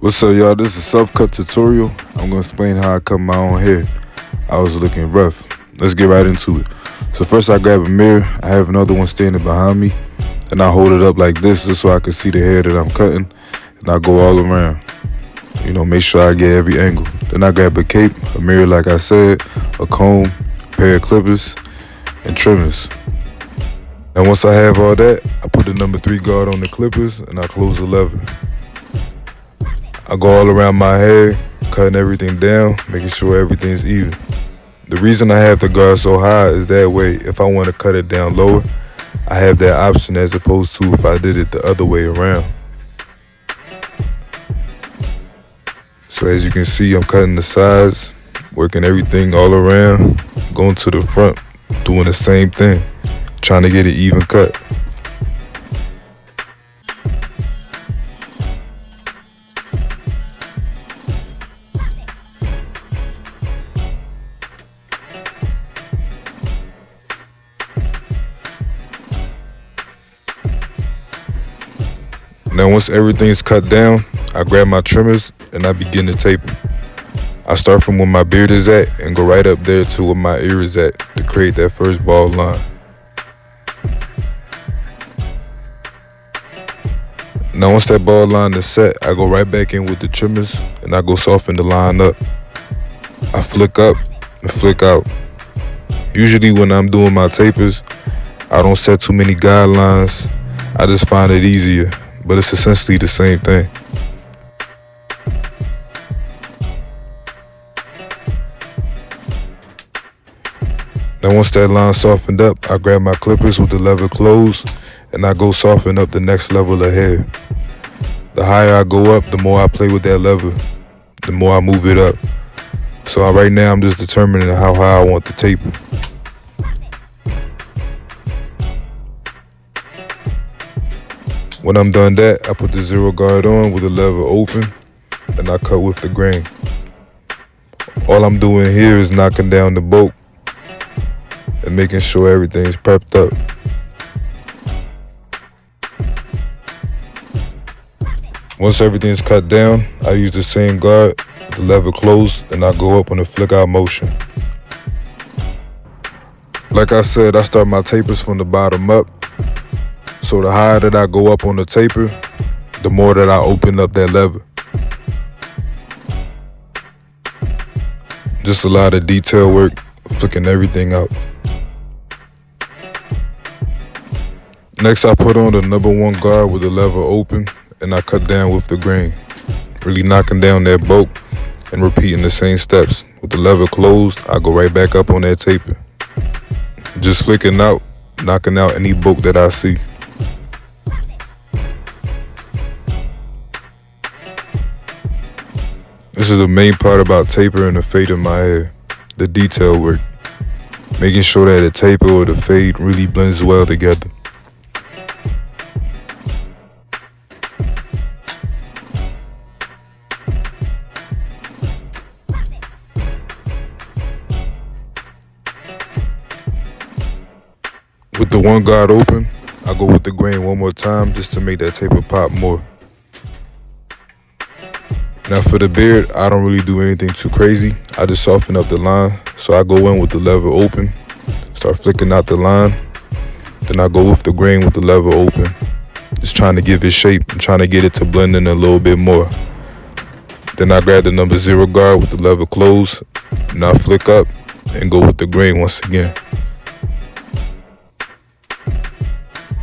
What's up, y'all? This is a SelfCut tutorial. I'm gonna explain how I cut my own hair. I was looking rough. Let's get right into it. So first I grab a mirror. I have another one standing behind me. And I hold it up like this just so I can see the hair that I'm cutting. And I go all around. Make sure I get every angle. Then I grab a cape, a mirror like I said, a comb, a pair of clippers, and trimmers. And once I have all that, I put the number 3 guard on the clippers and I close the lever. I go all around my hair, cutting everything down, making sure everything's even. The reason I have the guard so high is that way, if I want to cut it down lower, I have that option as opposed to if I did it the other way around. So as you can see, I'm cutting the sides, working everything all around, going to the front, doing the same thing, trying to get it even cut. Now once everything's cut down, I grab my trimmers and I begin to taper. I start from where my beard is at and go right up there to where my ear is at to create that first bald line. Now once that bald line is set, I go right back in with the trimmers and I go soften the line up. I flick up and flick out. Usually when I'm doing my tapers, I don't set too many guidelines. I just find it easier, but it's essentially the same thing. Now once that line softened up, I grab my clippers with the lever closed and I go soften up the next level of hair. The higher I go up, the more I play with that lever, the more I move it up. So right now I'm just determining how high I want the taper. When I'm done that, I put the 0 guard on with the lever open and I cut with the grain. All I'm doing here is knocking down the bulk and making sure everything's prepped up. Once everything's cut down, I use the same guard, the lever closed, and I go up on a flick out motion. Like I said, I start my tapers from the bottom up. So the higher that I go up on the taper, the more that I open up that lever. Just a lot of detail work, flicking everything out. Next I put on the number 1 guard with the lever open and I cut down with the grain, really knocking down that bulk and repeating the same steps. With the lever closed, I go right back up on that taper. Just flicking out, knocking out any bulk that I see. This is the main part about tapering the fade of my hair, the detail work, making sure that the taper or the fade really blends well together. With the 1 guard open, I go with the grain one more time just to make that taper pop more. Now for the beard, I don't really do anything too crazy. I just soften up the line. So I go in with the lever open, start flicking out the line. Then I go with the grain with the lever open, just trying to give it shape and trying to get it to blend in a little bit more. Then I grab the number 0 guard with the lever closed, and I flick up and go with the grain once again.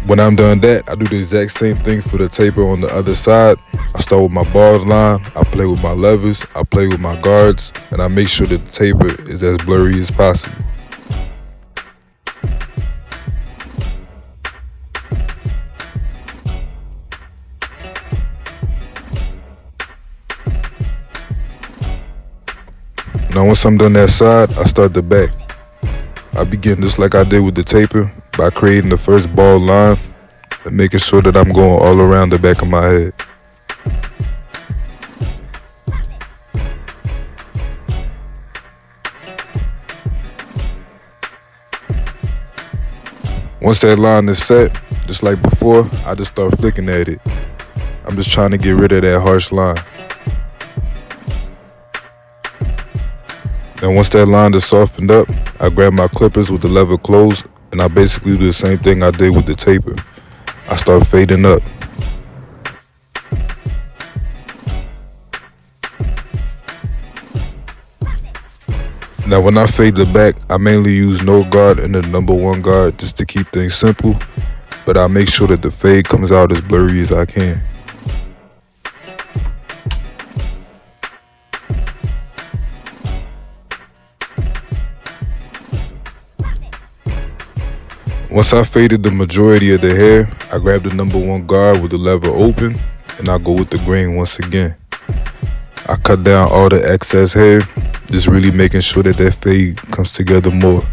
When I'm done that, I do the exact same thing for the taper on the other side. I start with my bald line, I play with my levers, I play with my guards, and I make sure that the taper is as blurry as possible. Now once I'm done that side, I start the back. I begin just like I did with the taper by creating the first bald line and making sure that I'm going all around the back of my head. Once that line is set, just like before, I just start flicking at it. I'm just trying to get rid of that harsh line. Now once that line is softened up, I grab my clippers with the lever closed, and I basically do the same thing I did with the taper. I start fading up. Now when I fade the back, I mainly use no guard and the number 1 guard just to keep things simple, but I make sure that the fade comes out as blurry as I can. Once I faded the majority of the hair, I grab the number 1 guard with the lever open, and I go with the grain once again. I cut down all the excess hair, just really making sure that that fade comes together more.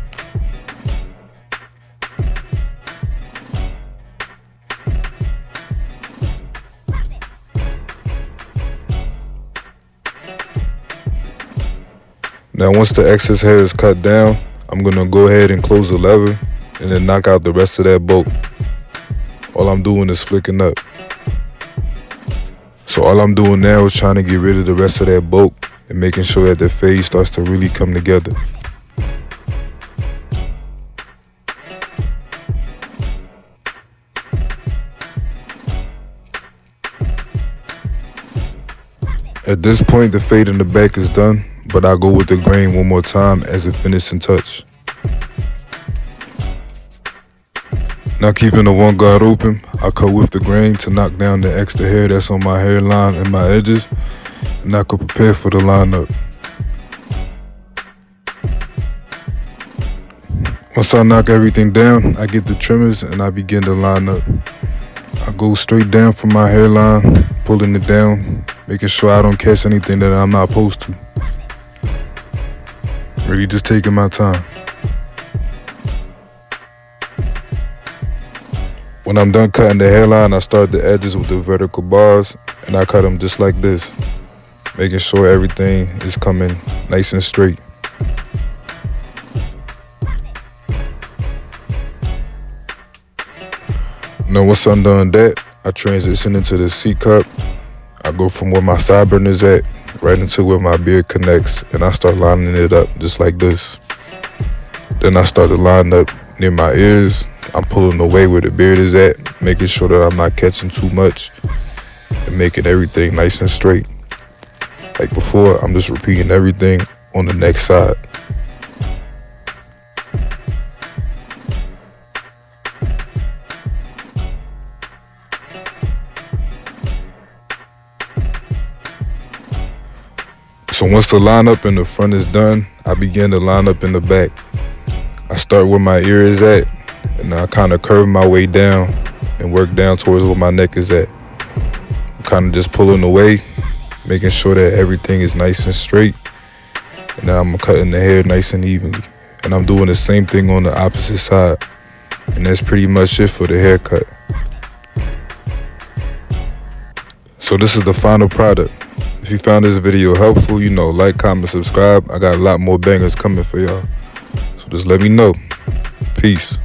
Now once the excess hair is cut down, I'm gonna go ahead and close the lever and then knock out the rest of that bolt. All I'm doing is flicking up. So all I'm doing now is trying to get rid of the rest of that bolt and making sure that the fade starts to really come together. At this point, the fade in the back is done, but I go with the grain one more time as a finishing touch. Now keeping the 1 guard open, I cut with the grain to knock down the extra hair that's on my hairline and my edges, and I could prepare for the lineup. Once I knock everything down, I get the trimmers and I begin to line up. I go straight down from my hairline, pulling it down, making sure I don't catch anything that I'm not supposed to. Really just taking my time. When I'm done cutting the hairline, I start the edges with the vertical bars, and I cut them just like this, making sure everything is coming nice and straight. Now once I'm done that, I transition into the SelfCut. I go from where my sideburn is at, right into where my beard connects, and I start lining it up just like this. Then I start to line up near my ears. I'm pulling away where the beard is at, making sure that I'm not catching too much and making everything nice and straight. Like before, I'm just repeating everything on the next side. So once the lineup in the front is done, I begin to line up in the back. I start where my ear is at, and I kind of curve my way down and work down towards where my neck is at. I'm kind of just pulling away, making sure that everything is nice and straight. And then I'm cutting the hair nice and evenly. And I'm doing the same thing on the opposite side. And that's pretty much it for the haircut. So this is the final product. If you found this video helpful, like, comment, subscribe. I got a lot more bangers coming for y'all. So just let me know. Peace.